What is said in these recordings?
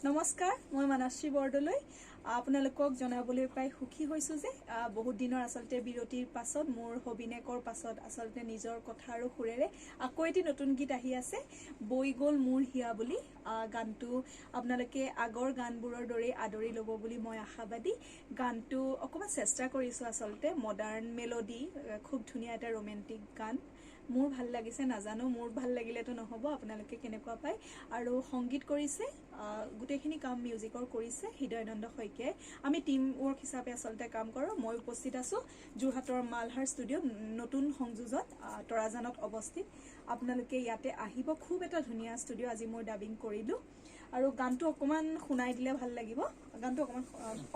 নমস্কাৰ মই manashreebordoloi আপোনালোকক জনাবলৈ পাই সুখী হৈছো যে বহুত দিনৰ আসলতে বিৰতিৰ পাছত মোৰ হবিনেকৰ পাছত আসলতে নিজৰ কথা আৰু সুৰেৰে আকৌ এটি নতুন গীত আহি আছে বৈ গল মোৰ হিয়া বুলি গানটো আপোনালোকে আগৰ গানবোৰৰ দৰে আদৰি ল'ব বুলি মই আশাবাদী গানটো অকমান চেষ্টা কৰিছো আসলতে মডাৰ্ন মেলোডি খুব ধুনীয়া এটা ৰোমান্টিক গান মোৰ ভাল লাগিছে নাজানো মোৰ ভাল লাগিলেতো নহব আপোনালোকে কেনেকুৱা পায় আৰু সংগীত কৰিছে গুটেখিনি কাম মিউজিকৰ কৰিছে হৃদয়ানন্দ শইকীয়াই আমি টিম ৱৰ্ক হিচাপে আসলতে কাম কৰো মই উপস্থিত আছো জুহাটৰ মালহাৰ ষ্টুডিঅ নতুন সংযোজন তৰাজানত অৱস্থিত আপোনালোকে ইয়াতে আহিব খুব এটা ধুনীয়া ষ্টুডিঅ আজি মই ডাবিং কৰিলো আৰু গানটো অকমান শুনাই দিলে ভাল লাগিব গানটো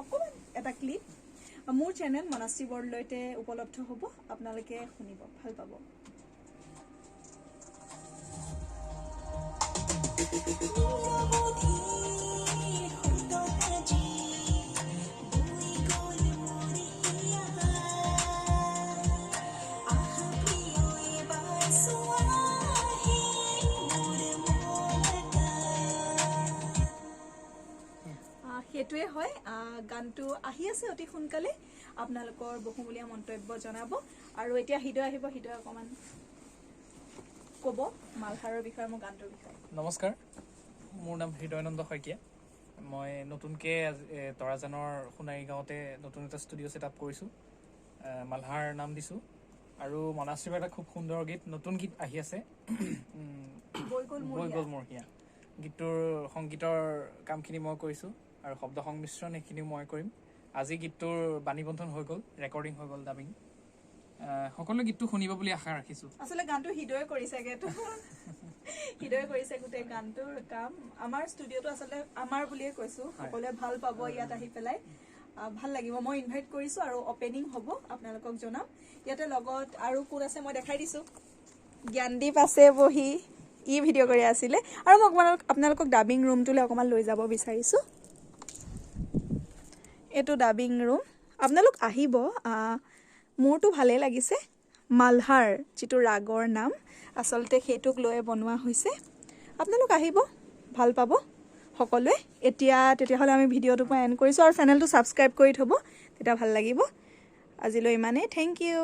অকমান এটা ক্লিপ মোৰ চেনেল manashreebordoloiতে উপলব্ধ হ'ব আপোনালোকে শুনিব ভাল পাব হেতুৱে হয় গানটো আহি আছে অতি সোনকালে আপোনালোকৰ বহুমূলীয়া মন্তব্য জনাব আৰু এতিয়া হৃদয় আহিব হৃদয় অকমান কব মালহাৰৰ বিষয়ে মোৰ গানটোৰ বিষয়ে নমস্কাৰ মোৰ নাম হৃদয়ানন্দ শইকীয়া মই নতুনকে তৰাজানৰ সোণাৰী গাঁৱতে নতুন এটা ষ্টুডিঅ' ছেটআপ কৰিছো মালহাৰ নাম দিছো আৰু manashreeb এটা খুব সুন্দৰ গীত নতুন গীত আহি আছে বৈ গল মোৰ হিয়া গীতটোৰ সংগীতৰ কামখিনি মই কৰিছো আৰু শব্দ সংমিশ্ৰণ এখিনি মই কৰিম আজি গীতটোৰ বাণীবন্ধন হৈ গল ৰেকৰ্ডিং হৈ গল ডাবিং সকলো গীতটো শুনিব বুলি আশা ৰাখিছো আসলে গানটো হৃদয় কৰিছেগে তো হৃদয় কৰিছে গুটে গানটোৰ কাম আমাৰ ষ্টুডিঅটো আসলে আমাৰ বুলিয়ে কৈছো সকলোৱে ভাল পাব ইয়াত আহি পেলাই ভাল লাগিব মই ইনভাইট কৰিছো আৰু ওপেনিং হ'ব আপোনালোকক জনাম ইয়াতে লগত আৰু কোন আছে মই দেখাই দিছো জ্ঞানদীপ আছে বহি ই ভিডিঅ' কৰি আছিলে আৰু মই আপোনালোকক ডাবিং ৰুমটোলৈ অকমান লৈ যাব বিচাৰিছো এটো ডাবিং ৰুম আপোনালোক আহিব মোৰটো ভালে লাগিছে মালহাৰ যিটো ৰাগৰ নাম আসলতে হেতুক লৈ বনোৱা হৈছে আপোনালোক আহিব ভাল পাব সকলোৱে এতিয়া তেতিয়াহলে আমি ভিডিঅ'টো পৰা এন্ড কৰিছো আৰু চেনেলটো সাবস্ক্ৰাইব কৰি থব তেতিয়া ভাল লাগিব আজিলৈ ইমানে থ্যাংক ইউ